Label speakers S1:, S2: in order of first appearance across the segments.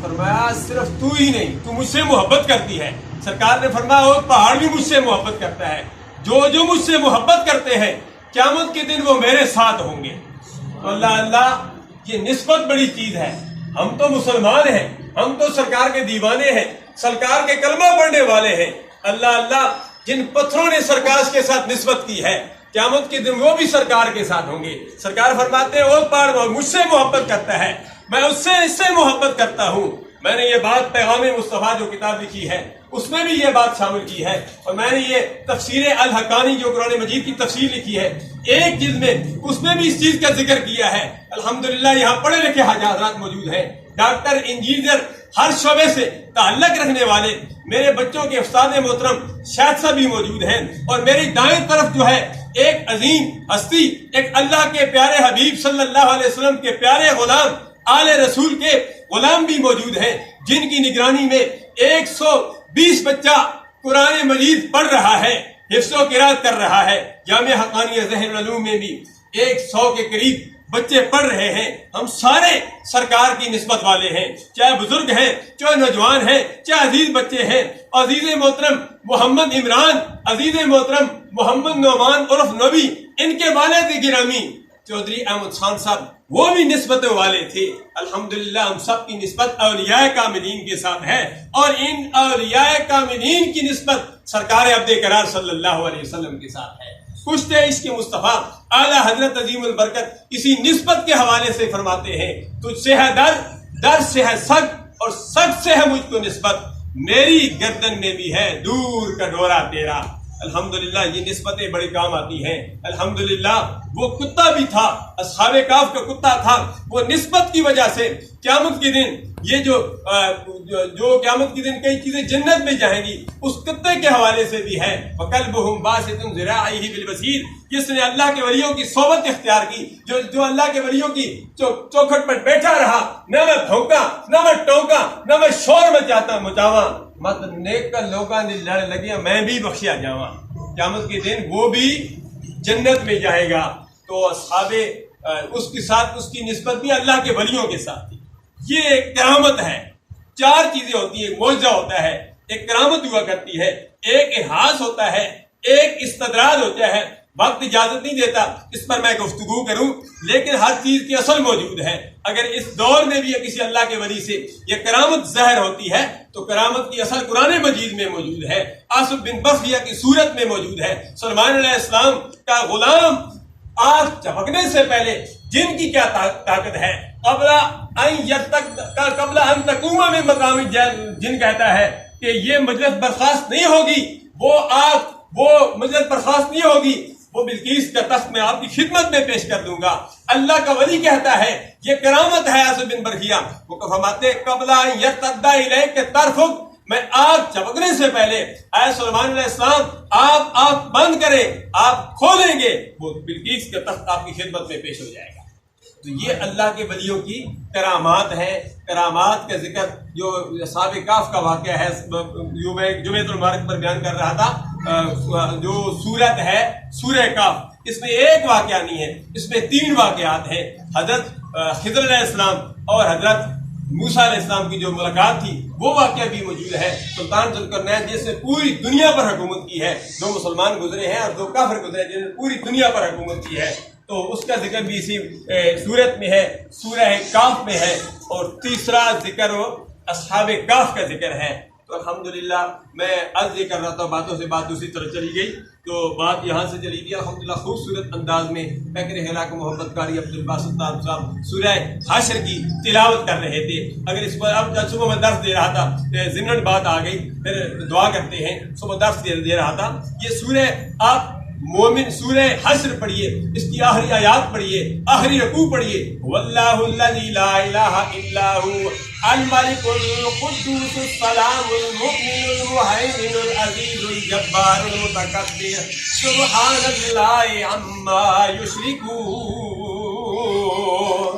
S1: فرمایا صرف تو ہی نہیں، تو مجھ سے محبت کرتی ہے۔ سرکار نے فرمایا وہ پہاڑ بھی مجھ سے محبت کرتا ہے، جو مجھ سے محبت کرتے ہیں قیامت کے دن وہ میرے ساتھ ہوں گے۔ تو اللہ یہ نسبت بڑی چیز ہے۔ ہم تو مسلمان ہیں، ہم تو سرکار کے دیوانے ہیں، سرکار کے کلمہ پڑھنے والے ہیں۔ اللہ جن پتھروں نے سرکار کے ساتھ نسبت کی ہے قیامت کے دن وہ بھی سرکار کے ساتھ ہوں گے۔ سرکار فرماتے ہیں وہ پہاڑ مجھ سے محبت کرتا ہے، میں اس سے محبت کرتا ہوں۔ میں نے یہ بات پیغام مصطفیٰ جو کتاب لکھی ہے اس میں بھی یہ بات شامل کی ہے، اور میں نے یہ تفسیر الحقانی جو قرآن مجید کی تفسیر لکھی ہے ایک جلد میں، اس میں بھی اس چیز کا ذکر کیا ہے۔ الحمدللہ یہاں پڑھے لکھے حضرات موجود ہیں، ڈاکٹر، انجینئر، ہر شعبے سے تعلق رکھنے والے میرے بچوں کے استاد محترم شاہد صاحب بھی موجود ہیں، اور میری دائیں طرف جو ہے ایک عظیم ہستی، ایک اللہ کے پیارے حبیب صلی اللہ علیہ وسلم کے پیارے غلام، آل رسول کے غلام بھی موجود ہیں، جن کی نگرانی میں 120 بچہ قرآن مجید پڑھ رہا ہے، حفظ و قراءت کر رہا ہے۔ جامعہ حقانیہ ظہر العلوم میں بھی 100 کے قریب بچے پڑھ رہے ہیں۔ ہم سارے سرکار کی نسبت والے ہیں، چاہے بزرگ ہیں، چاہے نوجوان ہیں، چاہے عزیز بچے ہیں۔ عزیز محترم محمد عمران، عزیز محترم محمد نعمان عرف نبی، ان کے والد گرامی چودھری احمد خان صاحب وہ بھی نسبتوں والے تھے۔ الحمدللہ ہم سب کی نسبت اولیاء کاملین کے ساتھ ہے، اور ان اولیاء کاملین کی نسبت سرکار عبد قرار صلی اللہ علیہ وسلم کے ساتھ ہے۔ کچھ عشق مصطفیٰ اعلیٰ حضرت عظیم البرکت اسی نسبت کے حوالے سے فرماتے ہیں، تجھ سے ہے در سے ہے سگ، اور سگ سے ہے مجھ کو نسبت، میری گردن میں بھی ہے دور کا ڈورا تیرا۔ الحمدللہ یہ نسبتیں بڑی کام آتی ہیں۔ الحمدللہ وہ کتا بھی تھا، اصحاب کہف کا کتا تھا، وہ نسبت کی وجہ سے قیامت کے دن یہ جو قیامت کے دن کئی چیزیں جنت میں جائیں گی اس کتے کے حوالے سے بھی ہے۔ وَكَلْبُهُمْ بَاسِطٌ ذِرَاعَيْهِ بِالْوَسِيدِ، جس نے اللہ کے ولیوں کی صحبت اختیار کی، جو اللہ کے ولیوں کی چوکھٹ پر بیٹھا رہا، نہ میں بھونکا، نہ میں ٹونکا، نہ میں شور مچاواں، مت نیک کا لوگاں نے لڑ لگیا میں بھی بخشیا جاواں۔ قیامت کے دن وہ بھی جنت میں جائے گا۔ تو اصحاب اس کے ساتھ اس کی نسبت بھی اللہ کے ولیوں کے ساتھ تھی۔ یہ ایک کرامت ہے۔ 4 چیزیں ہوتی ہیں، معجزہ ہوتا ہے، ایک کرامت ہوا کرتی ہے، ایک احاس ہوتا ہے، ایک استدراج ہوتا ہے۔ وقت اجازت نہیں دیتا اس پر میں گفتگو کروں، لیکن ہر چیز کی اصل موجود ہے۔ اگر اس دور میں بھی کسی اللہ کے ولی سے یہ کرامت ظاہر ہوتی ہے تو کرامت کی اصل قرآن مجید میں موجود ہے، آصف بن برخیہ کی صورت میں موجود ہے۔ سلیمان علیہ السلام کا غلام آنکھ جھپکنے سے پہلے جن کی کیا طاقت ہے، قبل ان تقوم من مقام جن کہتا ہے کہ یہ مجلس برخاست نہیں ہوگی، وہ مجلس برخاست نہیں ہوگی، وہ بلقیس کا تخت میں آپ کی خدمت میں پیش کر دوں گا۔ اللہ کا ولی کہتا ہے یہ کرامت ہے۔ آصف بن برخیہ وہ فرماتے قبل ان یرتد الیک طرفک، میں آنکھ چمکنے سے پہلے اے سلیمان علیہ السلام آپ آنکھ بند کریں، آپ کھولیں گے، وہ بلقیس کا تخت آپ کی خدمت میں پیش ہو جائے گا۔ تو یہ اللہ کے ولیوں کی کرامات ہیں۔ کرامات کا ذکر جو اصحاب کہف کا واقعہ ہے، جمعۃ المبارک پر بیان کر رہا تھا، جو سورت ہے سورہ کہف، اس میں ایک واقعہ نہیں ہے، اس میں 3 واقعات ہیں۔ حضرت خضر علیہ السلام اور حضرت موسیٰ علیہ السلام کی جو ملاقات تھی وہ واقعہ بھی موجود ہے۔ سلطان ذوالقرنین جس نے پوری دنیا پر حکومت کی ہے، 2 مسلمان گزرے ہیں اور 2 کافر گزرے جنہوں نے پوری دنیا پر حکومت کی ہے، تو اس کا ذکر بھی اسی سورت میں ہے، سورہ کہف میں ہے۔ اور تیسرا ذکر اصحاب کہف کا ذکر ہے۔ تو الحمدللہ میں عرض یہ کر رہا تھا، باتوں سے بات دوسری طرف چلی گئی، تو بات یہاں سے چلی گئی۔ الحمدللہ خوبصورت انداز میں فکر ہلاک محبت کاری عبدالباسط صاحب سورہ حشر کی تلاوت کر رہے تھے۔ اگر اس پر اب صبح میں درس دے رہا تھا، ضمن بات آ گئی، پھر دعا کرتے ہیں، صبح درس دے رہا تھا۔ یہ سورہ آپ مومن سورہ حشر پڑھیے، اس کی آخری آیات پڑھیے، آخری رکوع پڑھیے، واللہ الذی لا الہ الا هو الملک القدوس السلام المؤمن المہیمن العزیز الجبار المتکبر سبحان اللہ عما یشرکون۔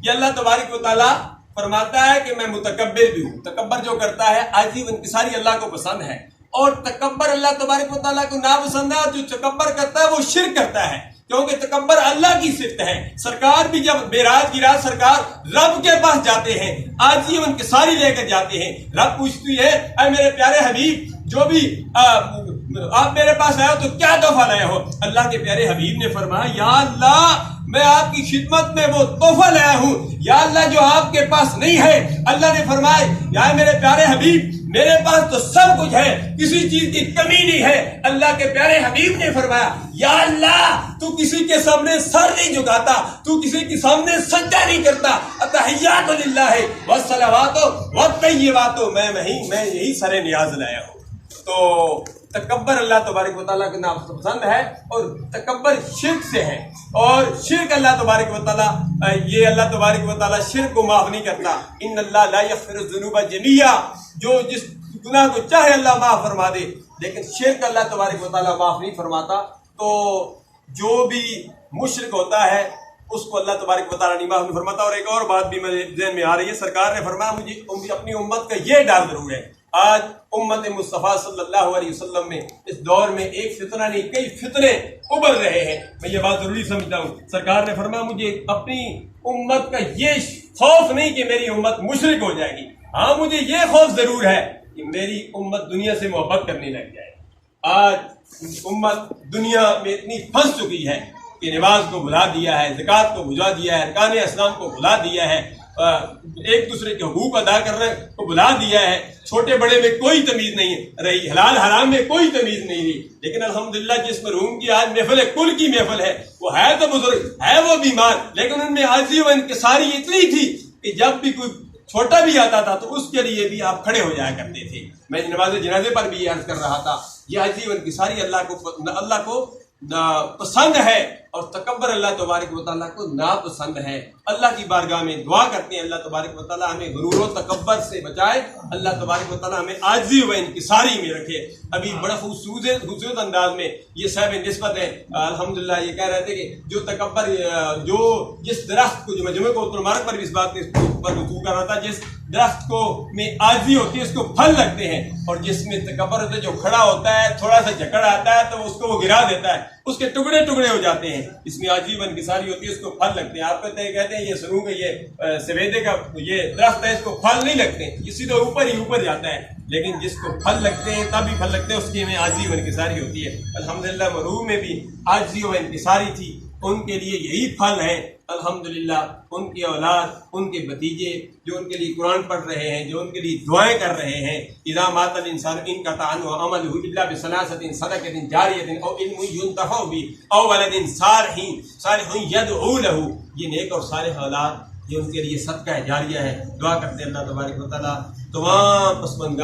S1: یہ اللہ تبارک و تعالیٰ فرماتا ہے کہ میں متکبر بھی ہوں۔ تکبر جو کرتا ہے، عاجزی و انکساری اللہ کو پسند ہے، اور تکبر اللہ تبارک و تعالیٰ کو ناپسند ہے، اور جو تکبر کرتا ہے وہ شرک کرتا ہے۔ کیونکہ تکبر اللہ کی صفت ہے. سرکار بھی جب معراج کی رات سرکار رب کے پاس جاتے ہیں, عاجزی و انکساری لے کر جاتے ہیں. رب پوچھتی ہے اے میرے پیارے حبیب, جو بھی آپ میرے پاس آئے ہو تو کیا تحفہ لائے ہو؟ اللہ کے پیارے حبیب نے فرمایا یا اللہ میں آپ کی خدمت میں وہ تحفہ لایا ہوں یا اللہ جو آپ کے پاس نہیں ہے. اللہ نے فرمایا یا میرے پیارے حبیب میرے پاس تو سب کچھ ہے, کسی چیز کی کمی نہیں ہے. اللہ کے پیارے حبیب نے فرمایا یا اللہ تو کسی کے سامنے سر نہیں جھکاتا, تو کسی کے سامنے سجدہ نہیں کرتا. التحیات للہ والصلوات والطیبات, میں یہی سر نیاز لایا ہوں. تو تکبر اللہ تبارک و تعالیٰ کے ناپسند ہے اور تکبر شرک سے ہے, اور شرک اللہ تبارک و تعالیٰ یہ اللہ تبارک و تعالیٰ شرک کو معاف نہیں کرتا. ان اللہ لا یغفر الذنوب جمیعا, جو جس گناہ کو چاہے اللہ معاف فرما دے, لیکن شرک اللہ تبارک و تعالیٰ معاف نہیں فرماتا. تو جو بھی مشرک ہوتا ہے اس کو اللہ تبارک و تعالیٰ نہیں معاف نہیں فرماتا. اور ایک اور بات بھی میرے ذہن میں آ رہی ہے, سرکار نے فرمایا مجھے اپنی امت کا یہ ڈر ضرور ہے. آج امت مصطفیٰ صلی اللہ علیہ وسلم میں اس دور میں ایک فتنہ نہیں کئی فتنے ابھر رہے ہیں. میں یہ بات ضروری سمجھتا ہوں. سرکار نے فرمایا مجھے اپنی امت کا یہ خوف نہیں کہ میری امت مشرک ہو جائے گی, ہاں مجھے یہ خوف ضرور ہے کہ میری امت دنیا سے محبت کرنے لگ جائے. آج امت دنیا میں اتنی پھنس چکی ہے کہ نماز کو بھلا دیا ہے, زکوٰۃ کو بھلا دیا ہے, ارکان اسلام کو بھلا دیا ہے, ایک دوسرے کے حقوق ادا کرنے کو بھلا دیا ہے. چھوٹے بڑے میں کوئی تمیز نہیں رہی, حلال حرام میں کوئی تمیز نہیں رہی. لیکن الحمدللہ جس مرحوم کی آج محفل ہے, کل کی محفل ہے, وہ ہے تو بزرگ, ہے وہ بیمار, لیکن ان میں عاجزی و انکساری اتنی تھی کہ جب بھی کوئی چھوٹا بھی آتا تھا تو اس کے لیے بھی آپ کھڑے ہو جایا کرتے تھے. میں نماز جنازے پر بھی یہ عرض کر رہا تھا, یہ عاجزی و انکساری اللہ کو پسند ہے اور تکبر اللہ تبارک و تعالیٰ کو ناپسند ہے. اللہ کی بارگاہ میں دعا کرتے ہیں اللہ تبارک و تعالیٰ ہمیں غرور و تکبر سے بچائے, اللہ تبارک و تعالیٰ ہمیں عاجزی و انکساری میں رکھے. ابھی بڑا خوبصورت انداز میں یہ صاحب نسبت ہے الحمدللہ یہ کہہ رہے تھے کہ جو تکبر جو جس درخت کو, جو مجموعے کو مبارک پر بھی اس بات پر رجوع کر رہا تھا, جس درخت کو میں عاجزی ہوتی ہے اس کو پھل لگتے ہیں, اور جس میں تکبر ہوتا ہے جو کھڑا ہوتا ہے تھوڑا سا جھکڑ آتا ہے تو اس کو وہ گرا دیتا ہے, اس کے ٹکڑے ٹکڑے ہو جاتے ہیں. اس میں عاجزی و انکساری ہوتی ہے, اس کو پھل لگتے ہیں. آپ کہتے ہیں یہ سنو کہ یہ سویدے کا یہ درخت ہے, اس کو پھل نہیں لگتے, یہ سیدھا اوپر ہی اوپر جاتا ہے. لیکن جس کو پھل لگتے ہیں تب بھی پھل لگتے ہیں, اس کی میں عاجزی و انکساری ہوتی ہے. الحمدللہ مرحوم میں بھی عاجزی و انکساری تھی, ان کے لیے یہی پھل ہے الحمدللہ. ان کی اولاد, ان کے بھتیجے جو ان کے لیے قرآن پڑھ رہے ہیں, جو ان کے لیے دعائیں کر رہے ہیں. اذا مات الانسان انقطع عنه عمله الا بثلاثه صدقة جاریہ او علم ينتفع به او ولد صالح يدعو له. یہ نیک اور صالح اولاد یہ ان کے لیے صدقہ جاریہ ہے. دعا کرتے ہیں اللہ تبارک و تعالیٰ تمام پسماندگان